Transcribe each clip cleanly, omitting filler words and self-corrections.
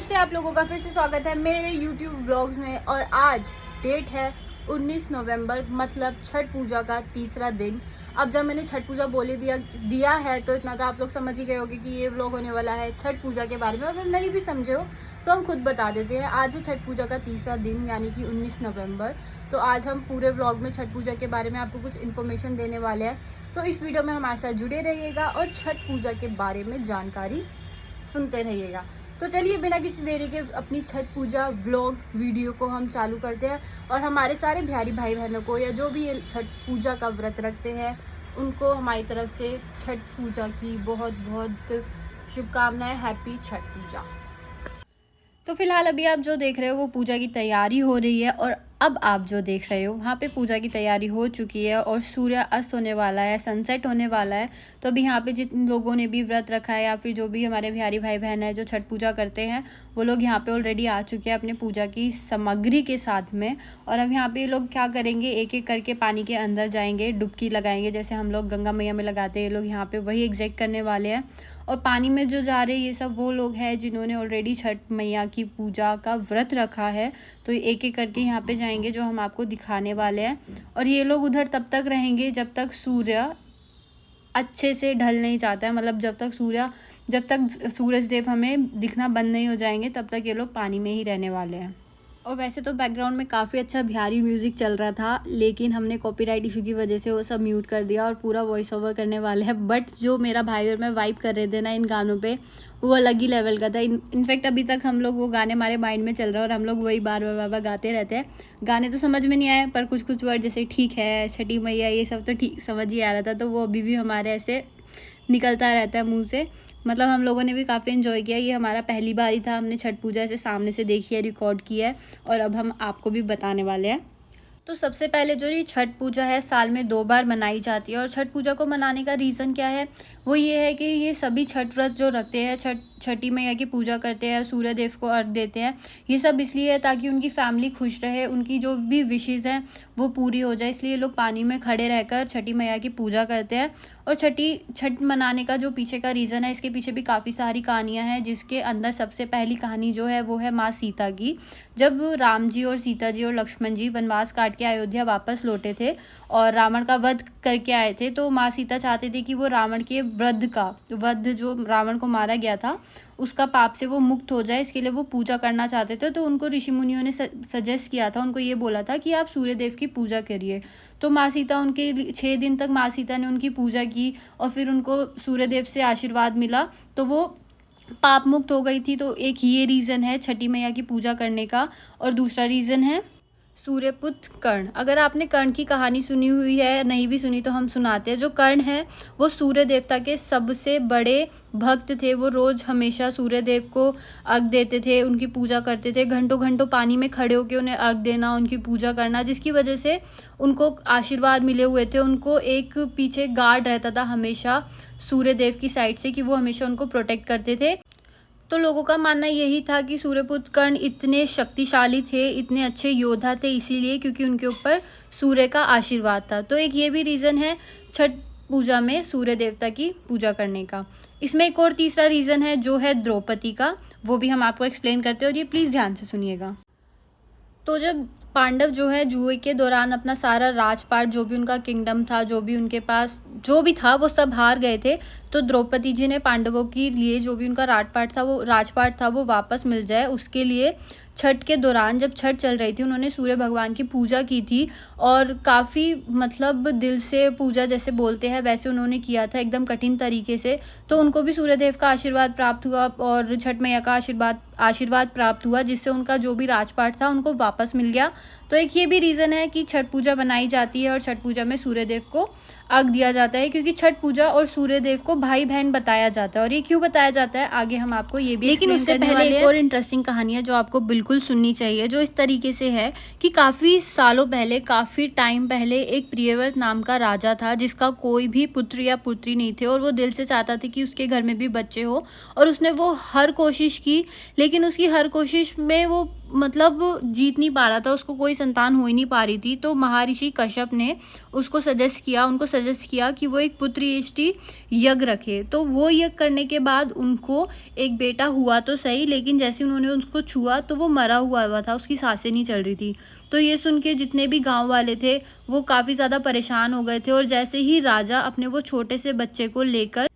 नमस्ते, आप लोगों का फिर से स्वागत है मेरे YouTube व्लॉग्स में। और आज डेट है 19 नवंबर, मतलब छठ पूजा का तीसरा दिन। अब जब मैंने छठ पूजा बोले दिया है तो इतना तो आप लोग समझ ही गए होंगे कि ये व्लॉग होने वाला है छठ पूजा के बारे में। अगर नहीं भी समझे हो तो हम खुद बता देते हैं। आज है छठ पूजा का तीसरा दिन, यानी कि 19 नवंबर। तो आज हम पूरे व्लॉग में छठ पूजा के बारे में आपको कुछ इन्फॉर्मेशन देने वाले हैं। तो इस वीडियो में हमारे साथ जुड़े रहिएगा और छठ पूजा के बारे में जानकारी सुनते रहिएगा। तो चलिए बिना किसी देरी के अपनी छठ पूजा व्लॉग वीडियो को हम चालू करते हैं। और हमारे सारे बिहारी भाई बहनों को, या जो भी छठ पूजा का व्रत रखते हैं, उनको हमारी तरफ से छठ पूजा की बहुत बहुत शुभकामनाएं। हैप्पी छठ पूजा। तो फिलहाल अभी आप जो देख रहे हो वो पूजा की तैयारी हो रही है, और अब आप जो देख रहे हो वहाँ पे पूजा की तैयारी हो चुकी है और सूर्य अस्त होने वाला है, सनसेट होने वाला है। तो अभी यहाँ पे जिन लोगों ने भी व्रत रखा है या फिर जो भी हमारे बिहारी भाई बहन है जो छठ पूजा करते हैं, वो लोग यहाँ पे ऑलरेडी आ चुके हैं अपने पूजा की सामग्री के साथ में। और अब यहाँ पे ये लोग क्या करेंगे, एक एक करके पानी के अंदर जाएंगे, डुबकी लगाएंगे, जैसे हम लोग गंगा मैया में लगाते हैं। ये लोग यहाँ पे वही एग्जैक्ट करने वाले हैं। और पानी में जो जा रहे हैं ये सब वो लोग हैं जिन्होंने ऑलरेडी छठ मैया की पूजा का व्रत रखा है। तो एक एक करके यहाँ पे जाएंगे, जो हम आपको दिखाने वाले हैं। और ये लोग उधर तब तक रहेंगे जब तक सूर्य अच्छे से ढल नहीं जाता है, मतलब जब तक सूरज देव हमें दिखना बंद नहीं हो जाएंगे तब तक ये लोग पानी में ही रहने वाले हैं। और वैसे तो बैकग्राउंड में काफ़ी अच्छा बिहारी म्यूज़िक चल रहा था, लेकिन हमने कॉपीराइट इशू की वजह से वो सब म्यूट कर दिया और पूरा वॉइस ओवर करने वाले हैं। बट जो मेरा भाई और मैं वाइब कर रहे थे ना इन गानों पे, वो अलग ही लेवल का था। इनफैक्ट अभी तक हम लोग वो गाने हमारे माइंड में चल रहा है और हम लोग वही बार बार गाते रहते हैं। गाने तो समझ में नहीं आए, पर कुछ कुछ वर्ड जैसे ठीक है, छठी मैया, ये सब तो ठीक समझ ही आ रहा था। तो वो अभी भी हमारे ऐसे निकलता रहता है मुँह से। मतलब हम लोगों ने भी काफ़ी इन्जॉय किया। ये हमारा पहली बार ही था, हमने छठ पूजा ऐसे सामने से देखी है, रिकॉर्ड किया है, और अब हम आपको भी बताने वाले हैं। तो सबसे पहले जो ये छठ पूजा है साल में 2 बार मनाई जाती है। और छठ पूजा को मनाने का रीज़न क्या है, वो ये है कि ये सभी छठ व्रत जो रखते हैं, छठी मैया की पूजा करते हैं, सूर्य देव को अर्घ देते हैं, ये सब इसलिए है ताकि उनकी फैमिली खुश रहे, उनकी जो भी विशेज़ हैं वो पूरी हो जाए। इसलिए लोग पानी में खड़े रहकर छठी मैया की पूजा करते हैं। और छठ मनाने का जो पीछे का रीज़न है, इसके पीछे भी काफ़ी सारी कहानियाँ हैं, जिसके अंदर सबसे पहली कहानी जो है वो है माँ सीता की। जब राम जी और सीता जी और लक्ष्मण जी वनवास काट के अयोध्या वापस लौटे थे और रावण का वध करके आए थे, तो माँ सीता चाहते थे कि वो रावण के वध जो रावण को मारा गया था उसका पाप से वो मुक्त हो जाए। इसके लिए वो पूजा करना चाहते थे। तो उनको ऋषि मुनियों ने सजेस्ट किया था, उनको ये बोला था कि आप सूर्य देव की पूजा करिए। तो माँ सीता उनके 6 दिन तक माँ सीता ने उनकी पूजा की और फिर उनको सूर्य देव से आशीर्वाद मिला, तो वो पाप मुक्त हो गई थी। तो एक ये रीज़न है छठी मैया की पूजा करने का। और दूसरा रीज़न है सूर्यपुत्र कर्ण। अगर आपने कर्ण की कहानी सुनी हुई है, नहीं भी सुनी तो हम सुनाते हैं। जो कर्ण है वो सूर्य देवता के सबसे बड़े भक्त थे। वो रोज़ हमेशा सूर्य देव को अर्घ देते थे, उनकी पूजा करते थे, घंटों घंटों पानी में खड़े होकर उन्हें अर्घ देना, उनकी पूजा करना, जिसकी वजह से उनको आशीर्वाद मिले हुए थे। उनको एक पीछे गार्ड रहता था हमेशा सूर्य देव की साइड से, कि वो हमेशा उनको प्रोटेक्ट करते थे। तो लोगों का मानना यही था कि सूर्यपुत्र कर्ण इतने शक्तिशाली थे, इतने अच्छे योद्धा थे, इसीलिए क्योंकि उनके ऊपर सूर्य का आशीर्वाद था। तो एक ये भी रीज़न है छठ पूजा में सूर्य देवता की पूजा करने का। इसमें एक और तीसरा रीज़न है जो है द्रौपदी का, वो भी हम आपको एक्सप्लेन करते हैं, और ये प्लीज़ ध्यान से सुनिएगा। तो जब पांडव जो है जुए के दौरान अपना सारा राजपाट, जो भी उनका किंगडम था, जो भी उनके पास जो भी था, वो सब हार गए थे। तो द्रौपदी जी ने पांडवों के लिए जो भी उनका राजपाट था वो वापस मिल जाए, उसके लिए छठ के दौरान, जब छठ चल रही थी, उन्होंने सूर्य भगवान की पूजा की थी। और काफ़ी मतलब दिल से पूजा जैसे बोलते हैं वैसे उन्होंने किया था, एकदम कठिन तरीके से। तो उनको भी सूर्य देव का आशीर्वाद प्राप्त हुआ और छठ मैया का आशीर्वाद प्राप्त हुआ, जिससे उनका जो भी राजपाट था उनको वापस मिल गया। तो एक ये भी रीज़न है कि छठ पूजा बनाई जाती है और छठ पूजा में सूर्य देव को अर्घ दिया जाता है, क्योंकि छठ पूजा और सूर्य देव को भाई बहन बताया जाता है। और ये क्यों बताया जाता है आगे हम आपको ये भी, लेकिन उससे पहले एक और इंटरेस्टिंग कहानी है जो आपको बिल्कुल सुननी चाहिए, जो इस तरीके से है कि काफ़ी सालों पहले, काफ़ी टाइम पहले एक प्रियव्रत नाम का राजा था, जिसका कोई भी पुत्र या पुत्री नहीं थे, और वो दिल से चाहता था कि उसके घर में भी बच्चे हो। और उसने वो हर कोशिश की, लेकिन उसकी हर कोशिश में वो मतलब जीत नहीं पा रहा था, उसको कोई संतान हो ही नहीं पा रही थी। तो महर्षि कश्यप ने उनको सजेस्ट किया कि वो एक पुत्रयष्टि यज्ञ रखे। तो वो यज्ञ करने के बाद उनको एक बेटा हुआ तो सही, लेकिन जैसे उन्होंने उसको छुआ तो वो मरा हुआ था, उसकी सांसें नहीं चल रही थी। तो ये सुन के जितने भी गांव वाले थे वो काफ़ी ज़्यादा परेशान हो गए थे। और जैसे ही राजा अपने वो छोटे से बच्चे को लेकर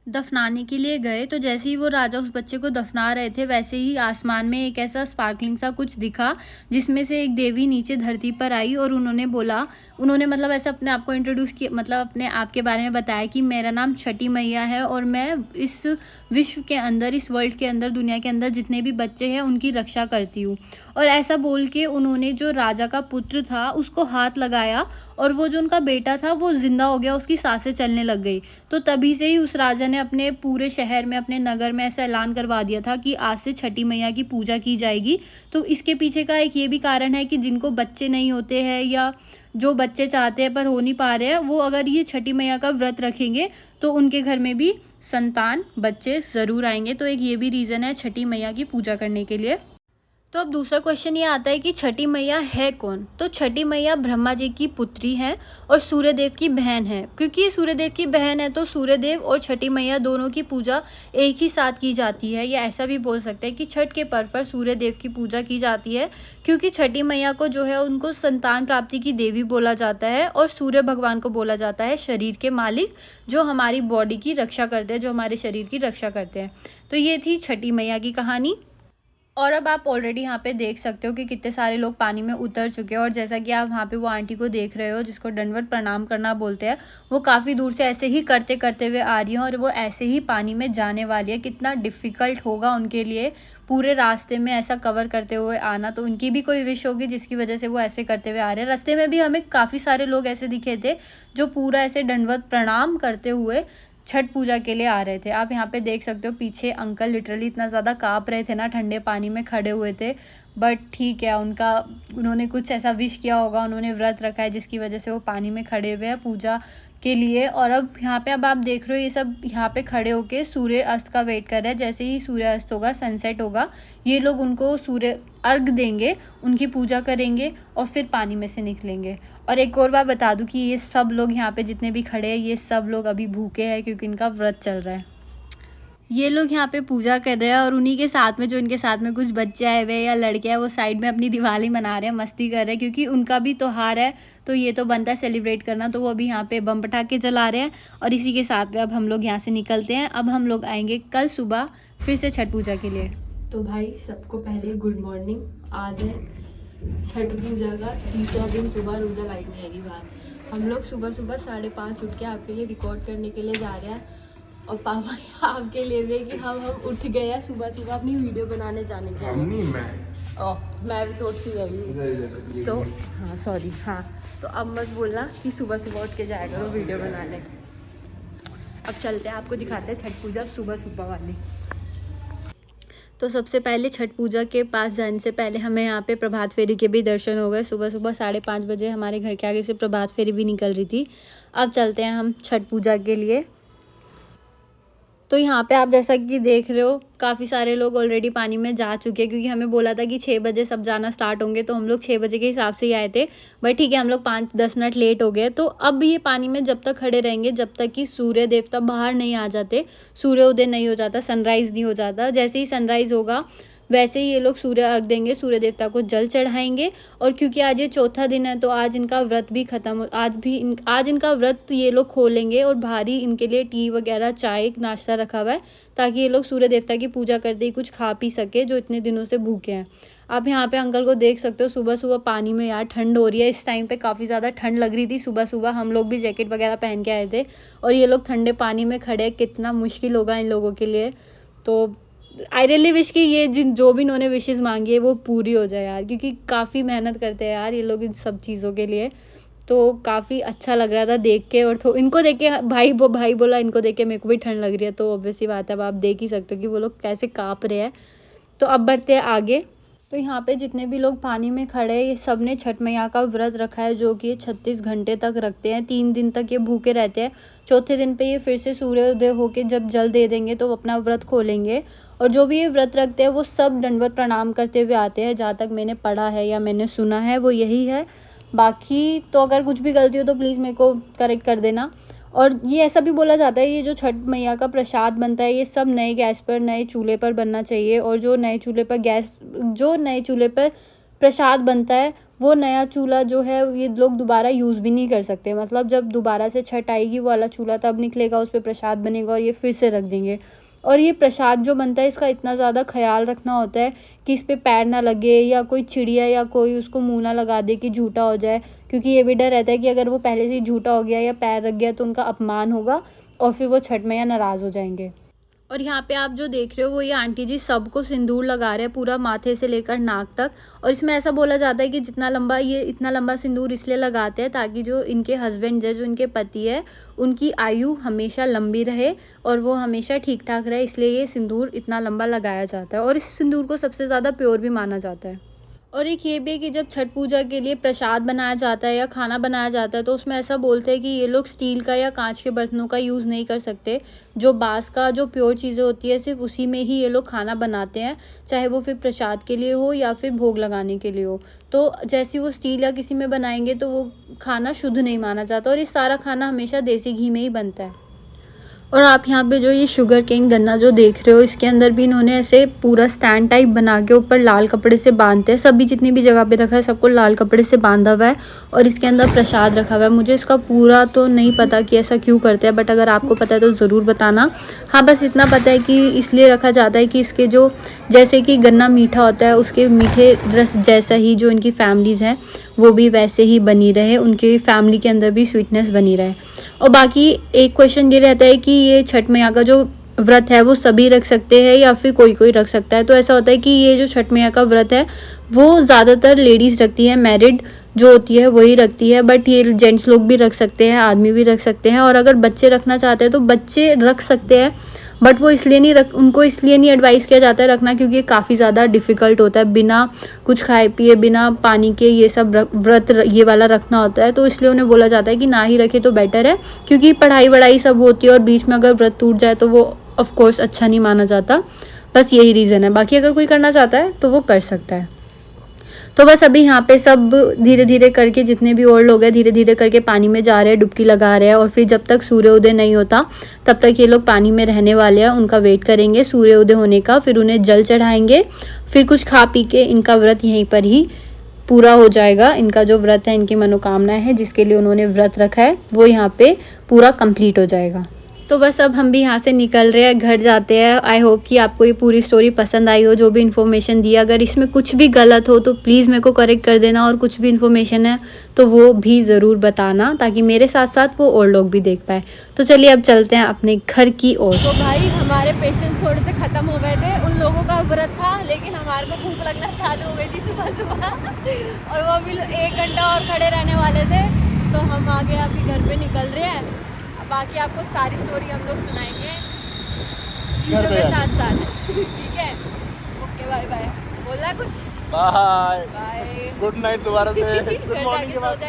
दफनाने के लिए गए, तो जैसे ही वो राजा उस बच्चे को दफना रहे थे, वैसे ही आसमान में एक ऐसा स्पार्कलिंग सा कुछ दिखा, जिसमें से एक देवी नीचे धरती पर आई और उन्होंने मतलब ऐसा अपने आप को इंट्रोड्यूस किया, मतलब अपने आप के बारे में बताया कि मेरा नाम छठी मैया है और मैं इस विश्व के अंदर, इस वर्ल्ड के अंदर, दुनिया के अंदर जितने भी बच्चे हैं उनकी रक्षा करती हूँ। और ऐसा बोल के उन्होंने जो राजा का पुत्र था उसको हाथ लगाया और वो जो उनका बेटा था वो जिंदा हो गया, उसकी सांसें चलने लग गई। तो तभी से ही उस राजा ने अपने पूरे शहर में, अपने नगर में ऐसा ऐलान करवा दिया था कि आज से छठी मैया की पूजा की जाएगी। तो इसके पीछे का एक ये भी कारण है कि जिनको बच्चे नहीं होते हैं या जो बच्चे चाहते हैं पर हो नहीं पा रहे हैं, वो अगर ये छठी मैया का व्रत रखेंगे तो उनके घर में भी संतान, बच्चे ज़रूर आएंगे। तो एक ये भी रीज़न है छठी मैया की पूजा करने के लिए। तो अब दूसरा क्वेश्चन ये आता है कि छठी मैया है कौन। तो छठी मैया ब्रह्मा जी की पुत्री हैं और सूर्यदेव की बहन है। क्योंकि सूर्यदेव की बहन है तो सूर्यदेव और छठी मैया दोनों की पूजा एक ही साथ की जाती है। या ऐसा भी बोल सकते हैं कि छठ के पर्व पर सूर्यदेव की पूजा की जाती है, क्योंकि छठी मैया को जो है उनको संतान प्राप्ति की देवी बोला जाता है और सूर्य भगवान को बोला जाता है शरीर के मालिक, जो हमारी बॉडी की रक्षा करते हैं, जो हमारे शरीर की रक्षा करते हैं। तो ये थी छठी मैया की कहानी। और अब आप ऑलरेडी यहाँ पे देख सकते हो कि कितने सारे लोग पानी में उतर चुके हैं। और जैसा कि आप वहाँ पे वो आंटी को देख रहे हो जिसको दंडवत प्रणाम करना बोलते हैं, वो काफ़ी दूर से ऐसे ही करते करते हुए आ रही हैं और वो ऐसे ही पानी में जाने वाली है। कितना डिफ़िकल्ट होगा उनके लिए पूरे रास्ते में ऐसा कवर करते हुए आना। तो उनकी भी कोई विश होगी जिसकी वजह से वो ऐसे करते हुए आ रहे हैं। रास्ते में भी हमें काफ़ी सारे लोग ऐसे दिखे थे जो पूरा ऐसे दंडवत प्रणाम करते हुए छठ पूजा के लिए आ रहे थे। आप यहाँ पे देख सकते हो पीछे अंकल लिटरली इतना ज़्यादा काँप रहे थे ना, ठंडे पानी में खड़े हुए थे। बट ठीक है, उन्होंने कुछ ऐसा विश किया होगा, उन्होंने व्रत रखा है जिसकी वजह से वो पानी में खड़े हुए हैं पूजा के लिए। और अब यहाँ पे अब आप देख रहे हो ये सब यहाँ पे खड़े होके सूर्य अस्त का वेट कर रहे हैं। जैसे ही सूर्य अस्त होगा, सनसेट होगा, ये लोग उनको सूर्य अर्घ देंगे, उनकी पूजा करेंगे और फिर पानी में से निकलेंगे। और एक और बात बता दूं कि ये सब लोग यहाँ पे जितने भी खड़े हैं, ये सब लोग अभी भूखे हैं क्योंकि इनका व्रत चल रहा है। ये लोग यहाँ पे पूजा कर रहे हैं और उन्हीं के साथ में, जो इनके साथ में कुछ बच्चे आए हुए हैं या लड़के हैं, वो साइड में अपनी दिवाली मना रहे हैं, मस्ती कर रहे हैं, क्योंकि उनका भी त्योहार है तो ये तो बनता है सेलिब्रेट करना। तो वो अभी यहाँ पे बम पटाखे जला रहे हैं और इसी के साथ में अब हम लोग यहाँ से निकलते हैं। अब हम लोग आएंगे कल सुबह फिर से छठ पूजा के लिए। तो भाई सबको पहले गुड मॉर्निंग। आज है छठ पूजा का तीसरा दिन, सुबह रोजा लाइट नहीं आएगी बाहर। हम लोग सुबह सुबह 5:30 उठ के आपके लिए रिकॉर्ड करने के लिए जा रहे हैं और पापा आपके लिए भी कि हम उठ गए हैं सुबह सुबह अपनी वीडियो बनाने जाने के लिए। मैं भी तो उठ के आई तो हाँ सॉरी हाँ। तो अब मत बोलना कि सुबह सुबह उठ के जाया करो वीडियो बनाने। अब चलते हैं, आपको दिखाते हैं छठ पूजा सुबह सुबह वाली। तो सबसे पहले छठ पूजा के पास जाने से पहले हमें यहाँ पे प्रभात फेरी के भी दर्शन हो गए। सुबह सुबह 5:30 बजे हमारे घर के आगे से प्रभात फेरी भी निकल रही थी। अब चलते हैं हम छठ पूजा के लिए। तो यहाँ पे आप जैसा कि देख रहे हो काफ़ी सारे लोग ऑलरेडी पानी में जा चुके हैं, क्योंकि हमें बोला था कि 6 बजे सब जाना स्टार्ट होंगे, तो हम लोग 6 बजे के हिसाब से ही आए थे। बट ठीक है, हम लोग 5-10 मिनट लेट हो गए। तो अब ये पानी में जब तक खड़े रहेंगे जब तक कि सूर्य देवता बाहर नहीं आ जाते, सूर्योदय नहीं हो जाता, सनराइज़ नहीं हो जाता। जैसे ही सनराइज़ होगा वैसे ही ये लोग सूर्य अर्घ देंगे, सूर्य देवता को जल चढ़ाएंगे। और क्योंकि आज ये चौथा दिन है तो आज इनका व्रत भी ख़त्म, आज इनका व्रत ये लोग खोलेंगे और भारी इनके लिए टी वगैरह, चाय, नाश्ता रखा हुआ है ताकि ये लोग सूर्य देवता की पूजा करते ही कुछ खा पी सके, जो इतने दिनों से भूखे हैं। आप यहाँ पे अंकल को देख सकते हो, सुबह सुबह पानी में यार ठंड हो रही है। इस टाइम पे काफ़ी ज़्यादा ठंड लग रही थी सुबह सुबह। हम लोग भी जैकेट वगैरह पहन के आए थे और ये लोग ठंडे पानी में खड़े, कितना मुश्किल होगा इन लोगों के लिए। तो आई रियली विश कि ये जो भी इन्होंने विशेज़ मांगी है वो पूरी हो जाए यार, क्योंकि काफ़ी मेहनत करते हैं यार ये लोग इन सब चीज़ों के लिए। तो काफ़ी अच्छा लग रहा था देख के। और इनको देख के भाई बोला, इनको देख के मेरे को भी ठंड लग रही है। तो ऑब्वियसली बात है, अब आप देख ही सकते हो कि वो लोग कैसे काँप रहे हैं। तो अब बढ़ते हैं आगे। तो यहाँ पे जितने भी लोग पानी में खड़े हैं ये सब ने छठ मैया का व्रत रखा है, जो कि 36 घंटे तक रखते हैं। 3 दिन तक ये भूखे रहते हैं। चौथे दिन पे ये फिर से सूर्योदय होके जब जल दे देंगे तो वो अपना व्रत खोलेंगे। और जो भी ये व्रत रखते हैं वो सब दंडवत प्रणाम करते हुए आते हैं। जहाँ तक मैंने पढ़ा है या मैंने सुना है वो यही है। बाकी तो अगर कुछ भी गलती हो तो प्लीज़ मेरे को करेक्ट कर देना। और ये ऐसा भी बोला जाता है ये जो छठ मैया का प्रसाद बनता है ये सब नए गैस पर, नए चूल्हे पर बनना चाहिए। और जो नए चूल्हे पर प्रसाद बनता है वो नया चूल्हा जो है ये लोग दोबारा यूज़ भी नहीं कर सकते। मतलब जब दोबारा से छठ आएगी वो वाला चूल्हा तब निकलेगा, उस पर प्रसाद बनेगा और ये फिर से रख देंगे। और ये प्रसाद जो बनता है इसका इतना ज़्यादा ख्याल रखना होता है कि इस पे पैर ना लगे या कोई चिड़िया या कोई उसको मुँह ना लगा दे कि झूठा हो जाए, क्योंकि ये भी डर रहता है कि अगर वो पहले से ही झूठा हो गया या पैर रख गया तो उनका अपमान होगा और फिर वो छठ मैया नाराज़ हो जाएंगे। और यहाँ पे आप जो देख रहे हो वो ये आंटी जी सबको सिंदूर लगा रहे हैं, पूरा माथे से लेकर नाक तक। और इसमें ऐसा बोला जाता है कि इतना लंबा सिंदूर इसलिए लगाते हैं ताकि जो इनके हस्बैंड है, जो इनके पति है, उनकी आयु हमेशा लंबी रहे और वो हमेशा ठीक ठाक रहे, इसलिए ये सिंदूर इतना लंबा लगाया जाता है। और इस सिंदूर को सबसे ज़्यादा प्योर भी माना जाता है। और एक ये भी है कि जब छठ पूजा के लिए प्रसाद बनाया जाता है या खाना बनाया जाता है तो उसमें ऐसा बोलते हैं कि ये लोग स्टील का या कांच के बर्तनों का यूज़ नहीं कर सकते। जो बाँस का जो प्योर चीज़ें होती है सिर्फ उसी में ही ये लोग खाना बनाते हैं, चाहे वो फिर प्रसाद के लिए हो या फिर भोग लगाने के लिए हो। तो जैसे वो स्टील या किसी में बनाएंगे तो वो खाना शुद्ध नहीं माना जाता। और ये सारा खाना हमेशा देसी घी में ही बनता है। और आप यहाँ पे जो ये शुगर केन गन्ना जो देख रहे हो इसके अंदर भी इन्होंने ऐसे पूरा स्टैंड टाइप बना के ऊपर लाल कपड़े से बांधते हैं। सभी जितनी भी जगह पे रखा है सबको लाल कपड़े से बांधा हुआ है और इसके अंदर प्रसाद रखा हुआ है। मुझे इसका पूरा तो नहीं पता कि ऐसा क्यों करते हैं, बट अगर आपको पता है तो ज़रूर बताना। हाँ, बस इतना पता है कि इसलिए रखा जाता है कि इसके जो जैसे कि गन्ना मीठा होता है उसके मीठे रस जैसा ही जो इनकी फैमिलीज़ हैं वो भी वैसे ही बनी रहे, उनकी फैमिली के अंदर भी स्वीटनेस बनी रहे। और बाकी एक क्वेश्चन ये रहता है कि ये छठ मैया का जो व्रत है वो सभी रख सकते हैं या फिर कोई कोई रख सकता है। तो ऐसा होता है कि ये जो छठ मैया का व्रत है वो ज़्यादातर लेडीज़ रखती है, मैरिड जो होती है वही रखती है, बट ये जेंट्स लोग भी रख सकते हैं, आदमी भी रख सकते हैं। और अगर बच्चे रखना चाहते हैं तो बच्चे रख सकते हैं, बट वो उनको इसलिए नहीं एडवाइस किया जाता है रखना क्योंकि काफ़ी ज़्यादा डिफ़िकल्ट होता है, बिना कुछ खाए पिए बिना पानी के ये सब व्रत ये वाला रखना होता है। तो इसलिए उन्हें बोला जाता है कि ना ही रखे तो बेटर है, क्योंकि पढ़ाई वढ़ाई सब होती है और बीच में अगर व्रत टूट जाए तो वो ऑफ कोर्स अच्छा नहीं माना जाता। बस यही रीज़न है। बाकी अगर कोई करना चाहता है तो वो कर सकता है। तो बस अभी यहाँ पे सब धीरे धीरे करके जितने भी और लोग हैं धीरे धीरे करके पानी में जा रहे हैं, डुबकी लगा रहे हैं। और फिर जब तक सूर्योदय नहीं होता तब तक ये लोग पानी में रहने वाले हैं, उनका वेट करेंगे सूर्योदय होने का, फिर उन्हें जल चढ़ाएंगे, फिर कुछ खा पी के इनका व्रत यहीं पर ही पूरा हो जाएगा। इनका जो व्रत है, इनकी मनोकामनाएं है जिसके लिए उन्होंने व्रत रखा है वो यहाँ पे पूरा कंप्लीट हो जाएगा। तो बस अब हम भी यहाँ से निकल रहे हैं, घर जाते हैं। आई होप कि आपको ये पूरी स्टोरी पसंद आई हो, जो भी इन्फॉर्मेशन दी। अगर इसमें कुछ भी गलत हो तो प्लीज़ मेरे को करेक्ट कर देना, और कुछ भी इन्फॉर्मेशन है तो वो भी ज़रूर बताना ताकि मेरे साथ साथ वो और लोग भी देख पाए। तो चलिए अब चलते हैं अपने घर की ओर। तो भाई हमारे पेशेंस थोड़े से ख़त्म हो गए थे, उन लोगों का व्रत था लेकिन हमारे को भूख लगना चालू हो गई थी सुबह सुबह और वो भी 1 घंटा और खड़े रहने वाले थे। तो हम आगे अभी घर पे निकल रहे हैं। बाकी आपको सारी स्टोरी हम लोग सुनाएंगे वीडियो के साथ साथ। ठीक है, ओके, बाय बाय। बोला कुछ? बाय बाय, गुड नाइट दोबारा से। गुड मॉर्निंग के बाद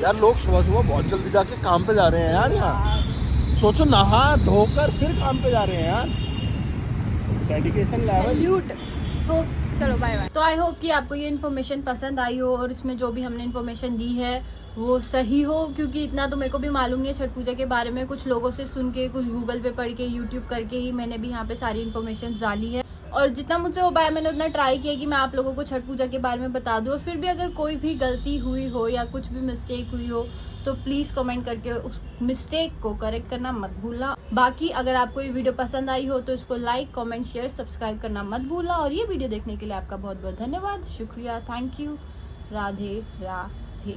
यार लोग सुबह सुबह बहुत जल्दी जाके काम पे जा रहे हैं यार। यहाँ सोचो, नहा धोकर फिर काम पे जा रहे हैं यार। Dedication level salute. तो चलो बाय बाय। तो आई होप कि आपको ये इन्फॉर्मेशन पसंद आई हो और इसमें जो भी हमने इन्फॉर्मेशन दी है वो सही हो, क्योंकि इतना तो मेरे को भी मालूम नहीं है छठ पूजा के बारे में। कुछ लोगों से सुन के, कुछ गूगल पे पढ़ के, यूट्यूब करके ही मैंने भी यहाँ पे सारी इन्फॉर्मेशन डाली है। और जितना मुझसे हो पाया मैंने उतना ट्राई किया कि मैं आप लोगों को छठ पूजा के बारे में बता दूँ। और फिर भी अगर कोई भी गलती हुई हो या कुछ भी मिस्टेक हुई हो तो प्लीज़ कमेंट करके उस मिस्टेक को करेक्ट करना मत भूलना। बाकी अगर आपको ये वीडियो पसंद आई हो तो इसको लाइक, कमेंट, शेयर, सब्सक्राइब करना मत भूलना। और ये वीडियो देखने के लिए आपका बहुत बहुत धन्यवाद, शुक्रिया, थैंक यू, राधे राधे।